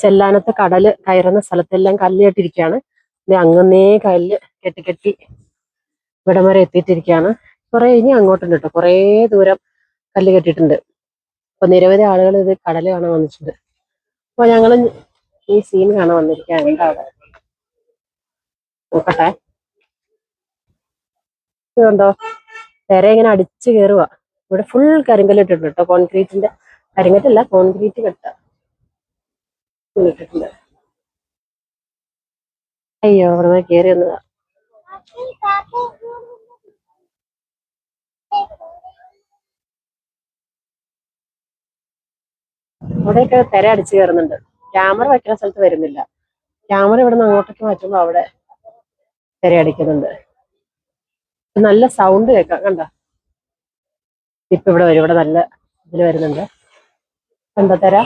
ചെല്ലാനത്ത് കടല് കയറുന്ന സ്ഥലത്തെല്ലാം കല്ല് കെട്ടിരിക്കുകയാണ്. അങ്ങന്നേ കല്ല് കെട്ടി കെട്ടി ഇവിടം വരെ എത്തിയിട്ടിരിക്കുകയാണ്. ഇനി അങ്ങോട്ടുണ്ട് കേട്ടോ, കുറേ ദൂരം കല്ല് കെട്ടിയിട്ടുണ്ട്. അപ്പൊ നിരവധി ആളുകൾ ഇത് കടല് കാണാൻ വന്നിട്ടുണ്ട്. അപ്പൊ ഞങ്ങൾ ഈ സീൻ കാണാൻ വന്നിരിക്കുകയാണ്. എന്താ അവിടെ നോക്കട്ടെ. ഇതുണ്ടോ, തിര ഇങ്ങനെ അടിച്ചു കയറുക. ഇവിടെ ഫുൾ കരിങ്കല്ല് ഇട്ടിട്ടുണ്ട് കേട്ടോ, കോൺക്രീറ്റിന്റെ കരിങ്കല്ലല്ല, കോൺക്രീറ്റ് ഇട്ടിട്ടുണ്ട്. അയ്യോ, അവിടെ കയറി വന്നതാ. അവിടെയൊക്കെ തിര അടിച്ചു കയറുന്നുണ്ട്. ക്യാമറ വയ്ക്കുന്ന സ്ഥലത്ത് വരുന്നില്ല. ക്യാമറ ഇവിടെ നിന്ന് അങ്ങോട്ടേക്ക് മാറ്റുമ്പോ അവിടെ തിര അടിക്കുന്നുണ്ട്. നല്ല സൗണ്ട് കേൾക്കാം. കണ്ട, ഇപ്പൊ ഇവിടെ വരും. ഇവിടെ നല്ല ഇതിൽ വരുന്നുണ്ട്. കണ്ടോ തിര.